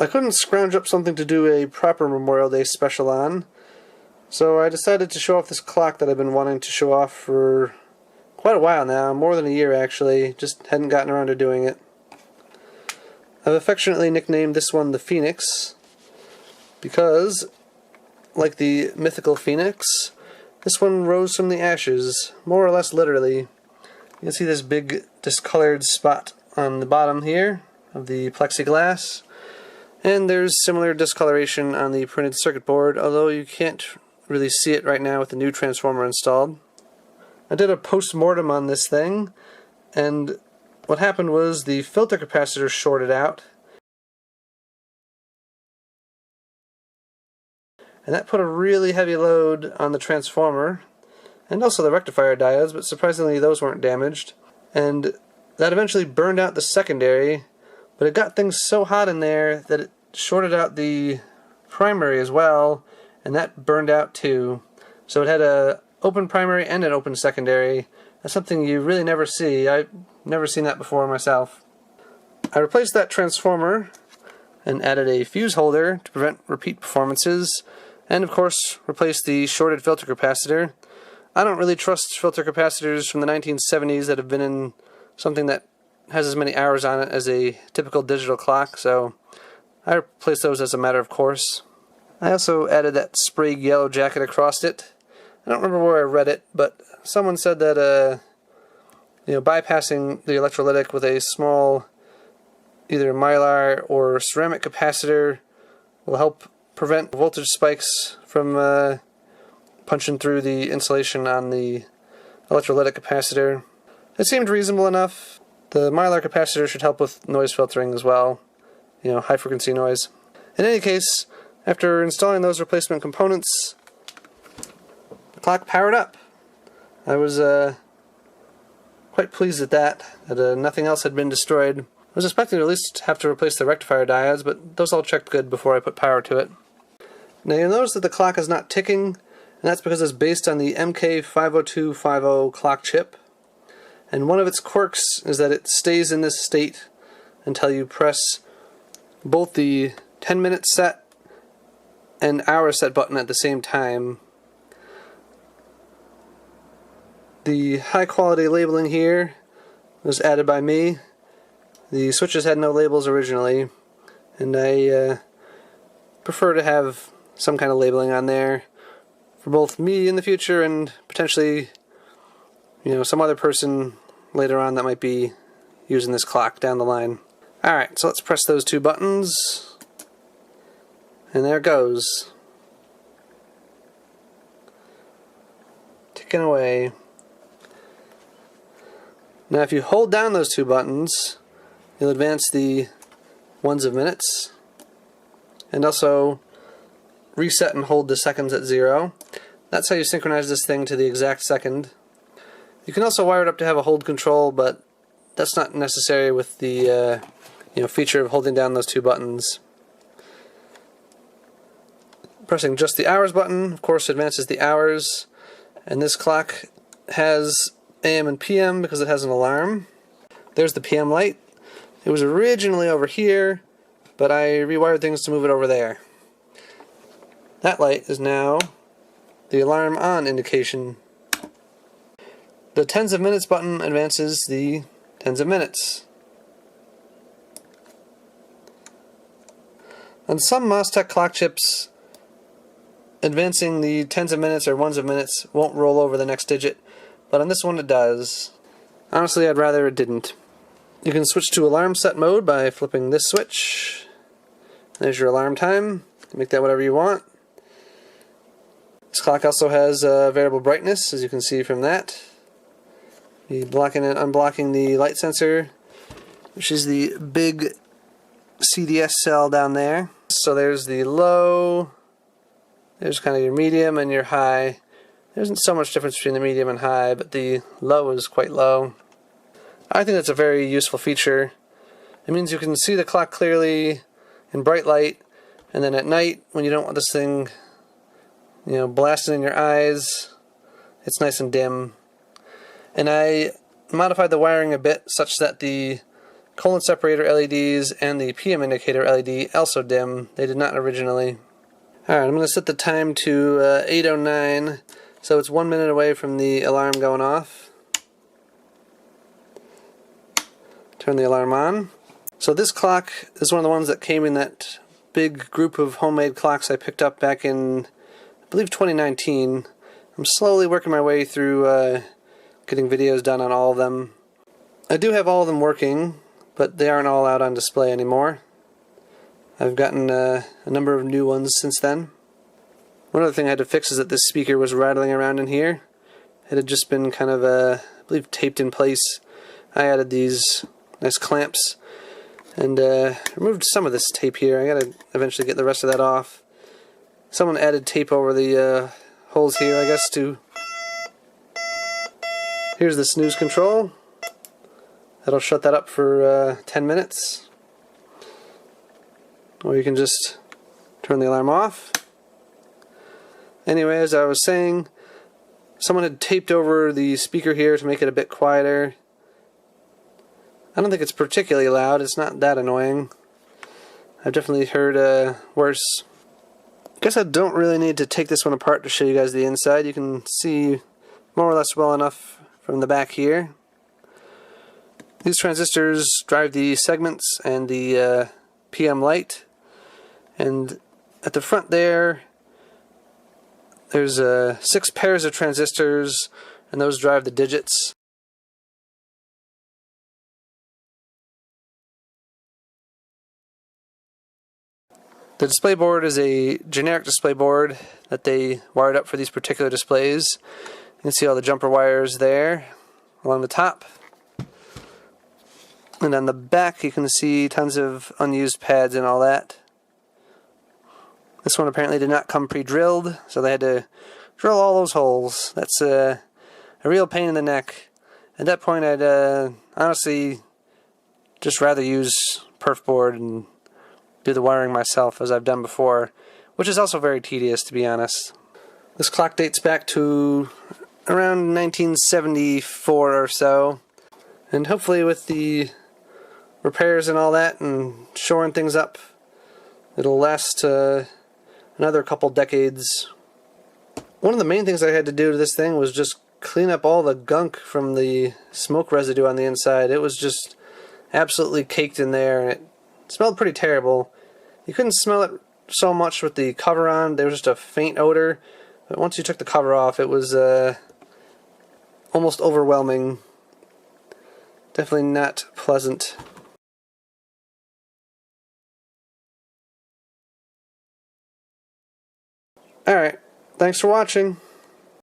I couldn't scrounge up something to do a proper Memorial Day special on, so I decided to show off this clock that I've been wanting to show off for quite a while now, more than a year actually, just hadn't gotten around to doing it. I've affectionately nicknamed this one the Phoenix, because, like the mythical Phoenix, this one rose from the ashes, more or less literally. You can see this big discolored spot on the bottom here of the plexiglass, and there's similar discoloration on the printed circuit board, although you can't really see it right now with the new transformer installed. I did a post-mortem on this thing, and what happened was the filter capacitor shorted out, and that put a really heavy load on the transformer, and also the rectifier diodes, but surprisingly those weren't damaged. And that eventually burned out the secondary, but it got things so hot in there that it shorted out the primary as well, and that burned out too. So it had an open primary and an open secondary. That's something you really never see. I've never seen that before myself. I replaced that transformer and added a fuse holder to prevent repeat performances, and of course replaced the shorted filter capacitor. I don't really trust filter capacitors from the 1970s that have been in something that has as many hours on it as a typical digital clock, so I replaced those as a matter of course. I also added that Sprague yellow jacket across it. I don't remember where I read it, but someone said that bypassing the electrolytic with a small either mylar or ceramic capacitor will help prevent voltage spikes from punching through the insulation on the electrolytic capacitor. It seemed reasonable enough. The mylar capacitor should help with noise filtering as well, high frequency noise. In any case, after installing those replacement components, the clock powered up. I was quite pleased at that nothing else had been destroyed. I was expecting to at least have to replace the rectifier diodes, but those all checked good before I put power to it. Now you'll notice that the clock is not ticking, and that's because it's based on the MK50250 clock chip. And one of its quirks is that it stays in this state until you press both the 10-minute set and hour set button at the same time. The high quality labeling here was added by me. The switches had no labels originally, and I prefer to have some kind of labeling on there for both me in the future and potentially some other person later on that might be using this clock down the line. Alright, so let's press those two buttons, and there it goes. Ticking away. Now if you hold down those two buttons, you'll advance the ones of minutes, and also reset and hold the seconds at 0. That's how you synchronize this thing to the exact second. You can also wire it up to have a hold control, but that's not necessary with the feature of holding down those two buttons. Pressing just the hours button, of course, advances the hours, and this clock has AM and PM because it has an alarm. There's the PM light. It was originally over here, but I rewired things to move it over there. That light is now the alarm on indication. The tens of minutes button advances the tens of minutes. On some MOSTEC clock chips, advancing the tens of minutes or ones of minutes won't roll over the next digit, but on this one it does. Honestly, I'd rather it didn't. You can switch to alarm set mode by flipping this switch. There's your alarm time. Make that whatever you want. This clock also has variable brightness, as you can see from that. Be blocking and unblocking the light sensor, which is the big CDS cell down there. So there's the low, there's kind of your medium and your high. There isn't so much difference between the medium and high, but the low is quite low. I think that's a very useful feature. It means you can see the clock clearly in bright light, and then at night, when you don't want this thing blasting in your eyes, it's nice and dim. And I modified the wiring a bit such that the colon separator LEDs and the PM indicator LED also dim. They did not originally. Alright, I'm going to set the time to 8:09, so it's 1 minute away from the alarm going off. Turn the alarm on. So this clock is one of the ones that came in that big group of homemade clocks I picked up back in, I believe, 2019. I'm slowly working my way through getting videos done on all of them. I do have all of them working, but they aren't all out on display anymore. I've gotten a number of new ones since then. One other thing I had to fix is that this speaker was rattling around in here. It had just been kind of, I believe, taped in place. I added these nice clamps and removed some of this tape here. I gotta eventually get the rest of that off. Someone added tape over the holes here, I guess, to... Here's the snooze control. That'll shut that up for 10 minutes. Or you can just turn the alarm off. Anyway, as I was saying, someone had taped over the speaker here to make it a bit quieter. I don't think it's particularly loud. It's not that annoying. I've definitely heard worse. I guess I don't really need to take this one apart to show you guys the inside. You can see more or less well enough from the back here. These transistors drive the segments and the PM light. And at the front there's 6 pairs of transistors, and those drive the digits. The display board is a generic display board that they wired up for these particular displays. You can see all the jumper wires there along the top. And on the back you can see tons of unused pads and all that. This one apparently did not come pre-drilled, so they had to drill all those holes. That's a real pain in the neck. At that point I'd honestly just rather use perf board and do the wiring myself, as I've done before, which is also very tedious, to be honest. This clock dates back to around 1974 or so, and hopefully with the repairs and all that and shoring things up, it'll last another couple decades. One of the main things I had to do to this thing was just clean up all the gunk from the smoke residue on the inside. It was just absolutely caked in there, and it smelled pretty terrible. You couldn't smell it so much with the cover on. There was just a faint odor. But once you took the cover off, it was almost overwhelming. Definitely not pleasant. Alright, thanks for watching.